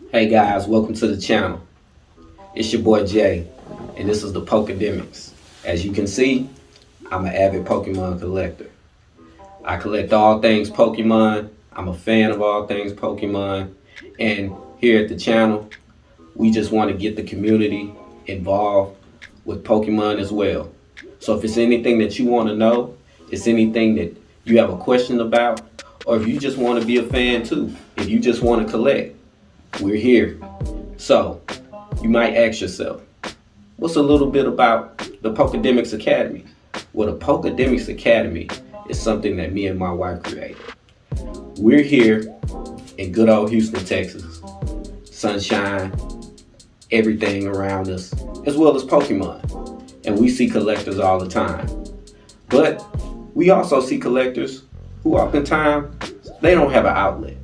Hey guys, welcome to the channel. It's your boy Jay, and this is the Pokedemics. As you can see, I'm an avid Pokemon collector. I collect all things Pokemon. I'm a fan of all things Pokemon. And here at the channel, we just want to get the community involved with Pokemon as well. So if it's anything that you want to know, it's anything that you have a question about, or if you just want to be a fan too, if you just want to collect, we're here. So you might ask yourself, what's a little bit about the Pokedemics Academy? Well, the Pokedemics Academy is something that me and my wife created. We're here in good old Houston, Texas. Sunshine, everything around us, as well as Pokemon. And we see collectors all the time. But we also see collectors who oftentimes they don't have an outlet.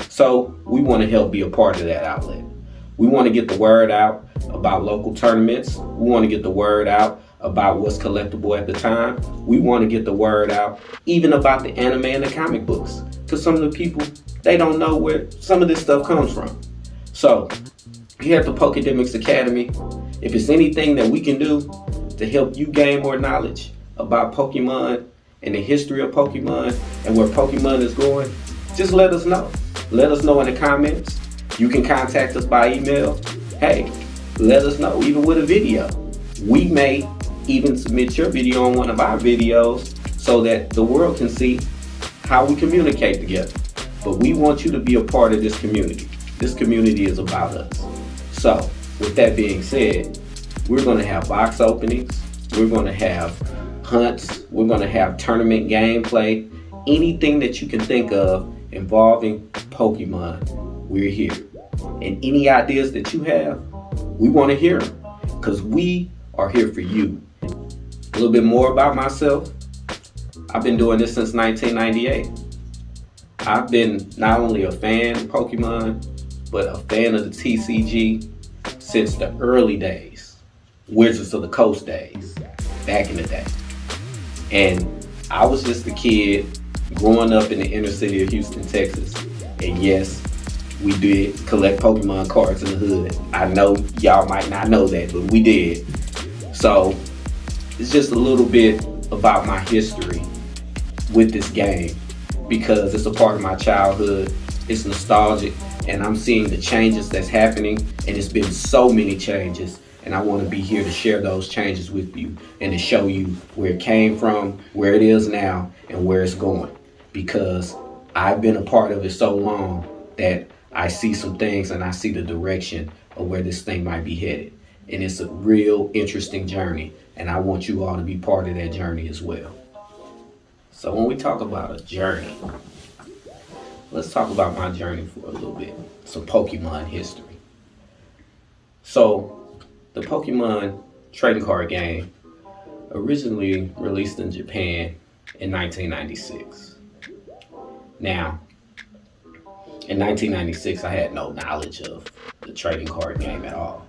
So we want to help be a part of that outlet. We want to get the word out about local tournaments. We want to get the word out about what's collectible at the time. We want to get the word out even about the anime and the comic books. Because some of the people, they don't know where some of this stuff comes from. So here at the Pokedemics Academy, if it's anything that we can do to help you gain more knowledge about Pokemon and the history of Pokemon and where Pokemon is going, just let us know. Let us know in the comments. You can contact us by email. Hey, let us know, even with a video. We may even submit your video on one of our videos so that the world can see how we communicate together. But we want you to be a part of this community. This community is about us. So, with that being said, we're going to have box openings. We're going to have hunts. We're going to have tournament gameplay. Anything that you can think of involving Pokemon, we're here. And any ideas that you have, we want to hear them because we are here for you. A little bit more about myself. I've been doing this since 1998. I've been not only a fan of Pokemon, but a fan of the TCG since the early days, Wizards of the Coast days, back in the day. And I was just a kid growing up in the inner city of Houston, Texas. And yes, we did collect Pokemon cards in the hood. I know y'all might not know that, but we did. So it's just a little bit about my history with this game because it's a part of my childhood. It's nostalgic, and I'm seeing the changes that's happening, and it's been so many changes. And I want to be here to share those changes with you and to show you where it came from, where it is now, and where it's going. Because I've been a part of it so long that I see some things and I see the direction of where this thing might be headed. And it's a real interesting journey, and I want you all to be part of that journey as well. So when we talk about a journey, let's talk about my journey for a little bit. Some Pokemon history. So the Pokemon trading card game originally released in Japan in 1996. Now, in 1996, I had no knowledge of the trading card game at all.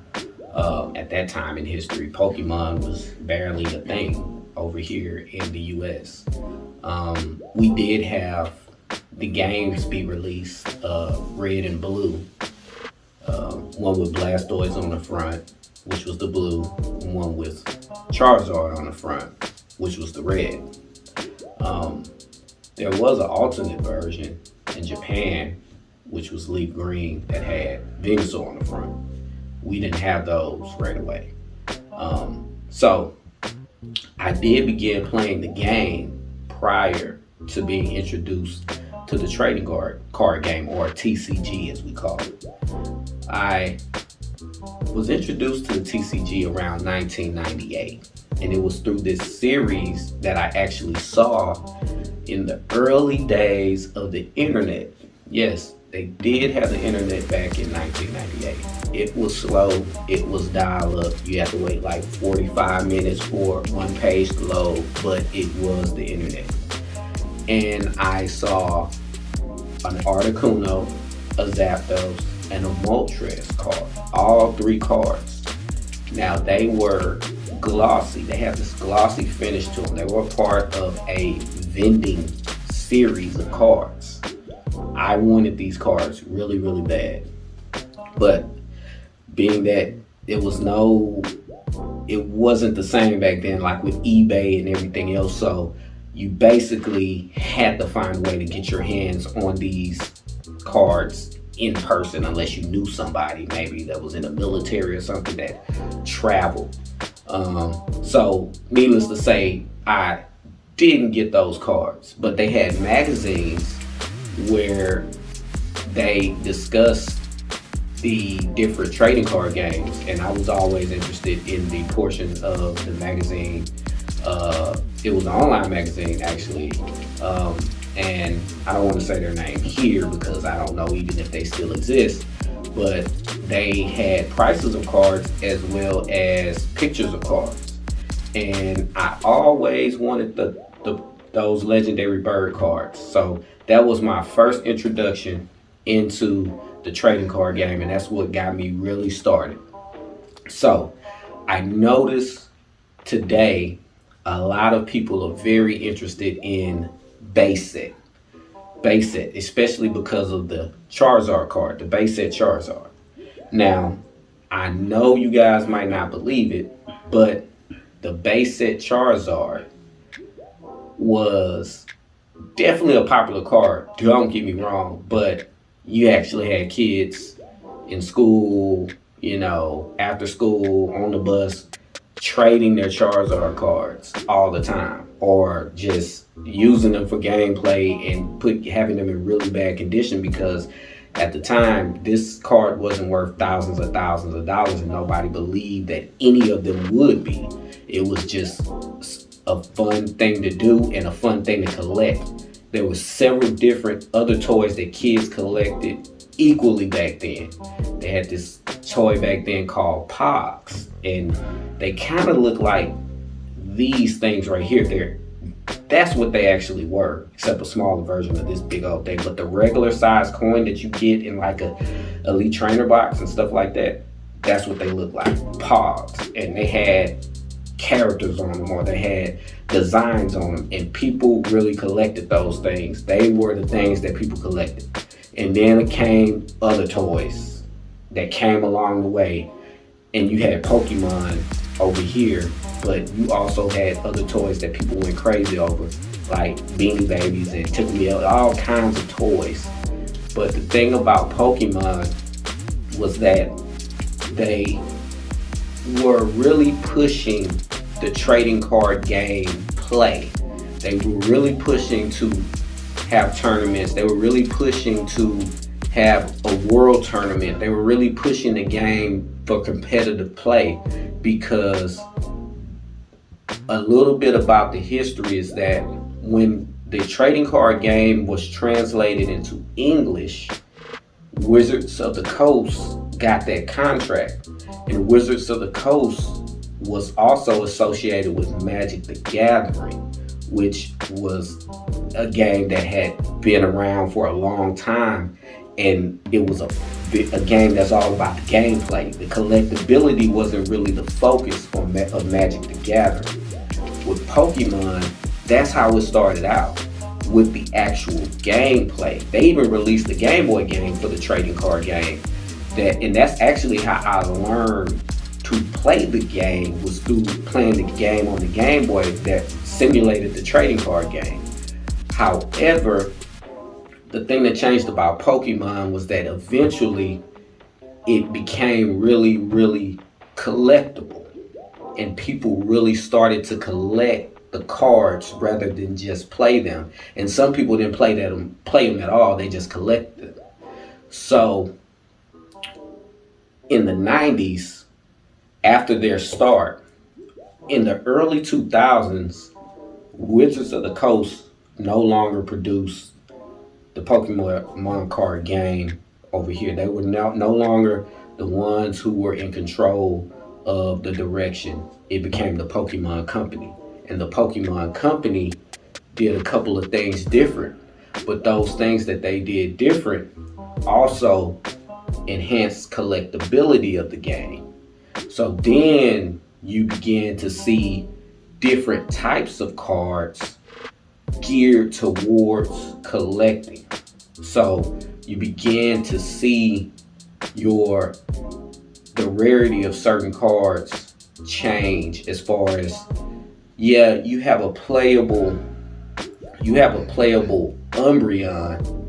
At that time in history, Pokemon was barely a thing over here in the US. We did have the games be released, red and blue. One with Blastoise on the front, which was the blue, and one with Charizard on the front, which was the red. There was an alternate version in Japan, which was leaf green, that had Venusaur on the front. We didn't have those right away. So I did begin playing the game prior to being introduced to the trading card game, or TCG as we call it. I was introduced to the TCG around 1998, and it was through this series that I actually saw in the early days of the internet. Yes, they did have the internet back in 1998. It was slow, it was dial-up. You had to wait like 45 minutes for one page to load, but it was the internet. And I saw an Articuno, a Zapdos, and a Moltres card. All three cards. Now they were glossy. They had this glossy finish to them. They were part of a vending series of cards. I wanted these cards really, really bad. But being that it was no, it wasn't the same back then, like with eBay and everything else. So you basically had to find a way to get your hands on these cards in person, unless you knew somebody maybe that was in the military or something that traveled. So needless to say, I didn't get those cards, but they had magazines where they discussed the different trading card games, and I was always interested in the portion of the magazine. It was an online magazine actually, and I don't want to say their name here because I don't know even if they still exist. But they had prices of cards as well as pictures of cards, and I always wanted the those legendary bird cards. So that was my first introduction into the trading card game, and that's what got me really started. So I noticed today a lot of people are very interested in base set, base set, especially because of the Charizard card, the base set Charizard. Now, I know you guys might not believe it, but the base set Charizard was definitely a popular card. Don't get me wrong, but you actually had kids in school, after school, on the bus, trading their Charizard cards all the time, or just using them for gameplay and having them in really bad condition because at the time this card wasn't worth thousands of dollars, and nobody believed that any of them would be. It was just a fun thing to do and a fun thing to collect. There was several different other toys that kids collected equally back then. They had this toy back then called Pogs, and they kind of look like these things right here. That's what they actually were, except a smaller version of this big old thing. But the regular size coin that you get in like a Elite Trainer box and stuff like that, that's what they look like, Pogs. And they had characters on them, or they had designs on them, and people really collected those things. They were the things that people collected. And then it came other toys that came along the way, and you had Pokemon over here, but you also had other toys that people went crazy over, like Beanie Babies and Tickle Me, all kinds of toys. But the thing about Pokemon was that they were really pushing the trading card game play. They were really pushing to have tournaments. They were really pushing to have a world tournament. They were really pushing the game for competitive play, because a little bit about the history is that when the trading card game was translated into English, Wizards of the Coast got that contract. And Wizards of the Coast was also associated with Magic the Gathering, which was a game that had been around for a long time, and it was a game that's all about the gameplay. The collectability wasn't really the focus of Magic the Gathering. With Pokemon, that's how it started out, with the actual gameplay. They even released the Game Boy game for the trading card game. And that's actually how I learned to play the game, was through playing the game on the Game Boy that simulated the trading card game. However, the thing that changed about Pokemon was that eventually it became really, really collectible, and people really started to collect the cards rather than just play them. And some people didn't play them at all; they just collected them. So in the 90s, after their start, in the early 2000s, Wizards of the Coast no longer produced the Pokemon card game over here. They were no longer the ones who were in control of the direction. It became the Pokemon Company. And the Pokemon Company did a couple of things different. But those things that they did different also enhanced collectability of the game. So then you began to see different types of cards geared towards collecting. So you began to see your the rarity of certain cards change as far as, yeah, you have a playable Umbreon.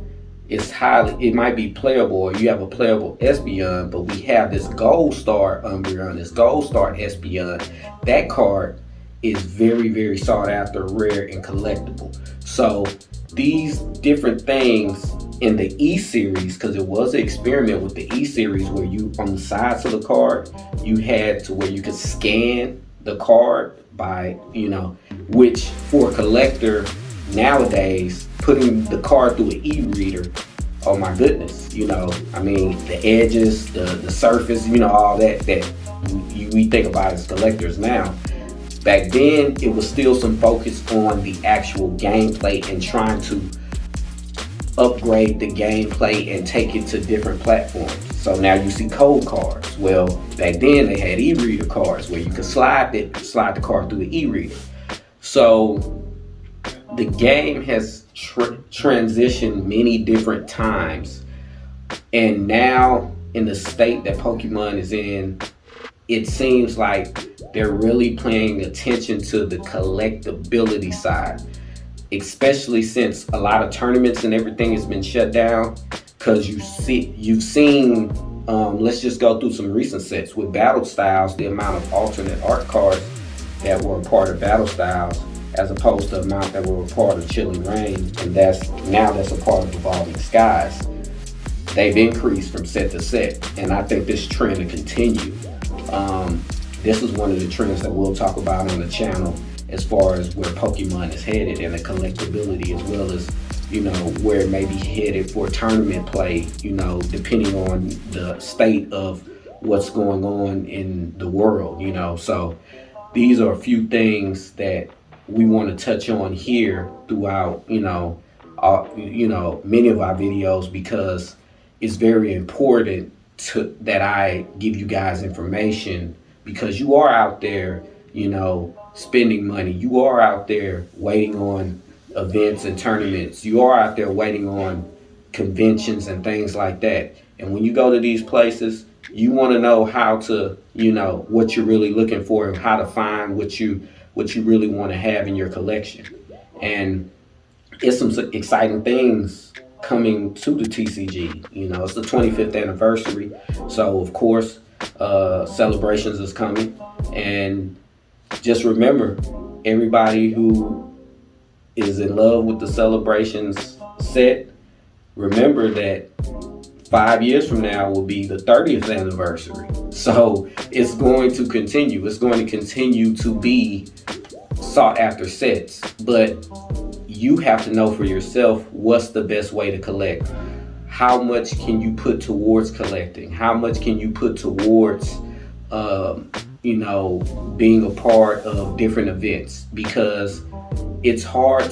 It might be playable, or you have a playable Espeon, but we have this Gold Star Umbreon, this Gold Star Espeon. That card is very, very sought after, rare, and collectible. So these different things in the E series, because it was an experiment with the E series where you, on the sides of the card, you had to where you could scan the card by, which for a collector nowadays, putting the card through an e-reader, oh my goodness, I mean, the edges, the surface, all that we think about as collectors now. Back then, it was still some focus on the actual gameplay and trying to upgrade the gameplay and take it to different platforms. So now you see code cards. Well, back then they had e-reader cards where you could slide the card through the e-reader. So the game has transitioned many different times, and now in the state that Pokemon is in, it seems like they're really paying attention to the collectability side, especially since a lot of tournaments and everything has been shut down. Because you've seen, let's just go through some recent sets with Battle Styles, the amount of alternate art cards that were a part of Battle Styles, as opposed to the amount that were a part of Chilling Reign, and that's a part of Evolving Skies. They've increased from set to set, and I think this trend will continue. This is one of the trends that we'll talk about on the channel as far as where Pokemon is headed and the collectability, as well as, where it may be headed for tournament play, depending on the state of what's going on in the world, So these are a few things that we want to touch on here throughout, many of our videos, because it's very important that I give you guys information, because you are out there, spending money. You are out there waiting on events and tournaments. You are out there waiting on conventions and things like that. And when you go to these places, you want to know how to, what you're really looking for, and how to find what you really want to have in your collection. And it's some exciting things coming to the TCG. It's the 25th anniversary, so of course celebrations is coming. And just remember, everybody who is in love with the celebrations set, remember that 5 years from now will be the 30th anniversary. So it's going to continue. It's going to continue to be sought after sets, but you have to know for yourself what's the best way to collect. How much can you put towards collecting? How much can you put towards, being a part of different events? Because it's hard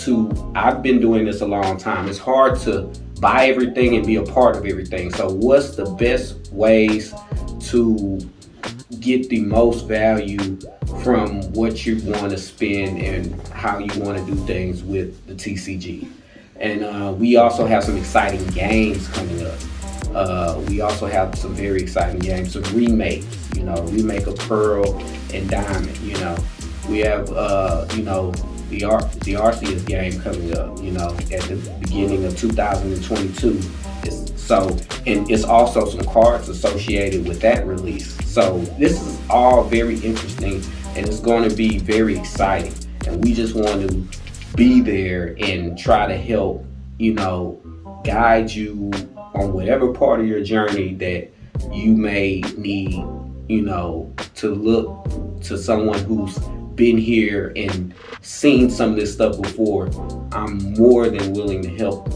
I've been doing this a long time. It's hard to buy everything and be a part of everything. So what's the best ways to get the most value from what you want to spend and how you want to do things with the TCG? And we also have some exciting games coming up. We also have some very exciting games, some remakes, remake of Pearl and Diamond. We have, the Arceus game coming up, at the beginning of 2022. And it's also some cards associated with that release. So this is all very interesting, and it's going to be very exciting. And we just want to be there and try to help, guide you on whatever part of your journey that you may need, to look to someone who's been here and seen some of this stuff before. I'm more than willing to help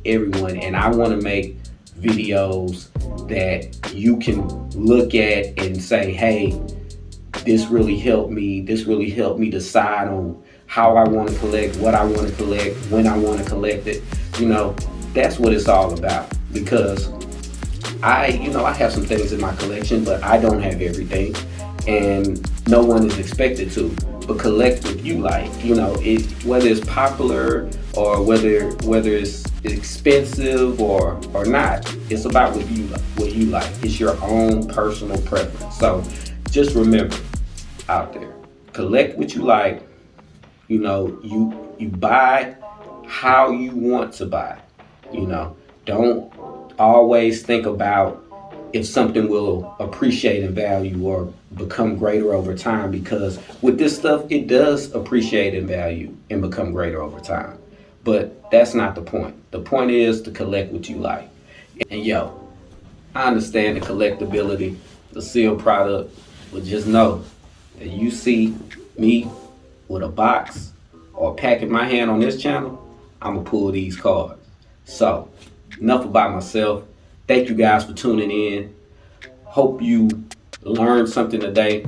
everyone, and I want to make videos that you can look at and say, hey, this really helped me decide on how I want to collect, what I want to collect, when I want to collect it. That's what it's all about. Because I have some things in my collection, but I don't have everything, and no one is expected to. But collect what you like, whether it's popular or whether it's expensive or not. It's about what you like. It's your own personal preference. So just remember, out there, collect what you like. You know, you buy how you want to buy. You know, don't always think about if something will appreciate in value or become greater over time, because with this stuff it does appreciate in value and become greater over time. But that's not the point. The point is to collect what you like. And yo, I understand the collectability, the sealed product, but just know that you see me with a box or a pack in my hand on this channel, I'm gonna pull these cards. So, enough about myself. Thank you guys for tuning in. Hope you learned something today.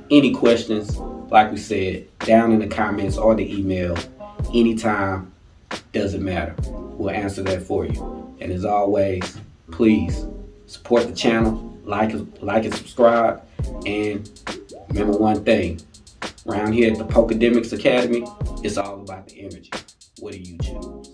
Any questions, like we said, down in the comments or the email, anytime, doesn't matter. We'll answer that for you. And as always, please support the channel, like and subscribe. And remember one thing, around here at the Pokademics Academy, it's all about the energy. What do you choose?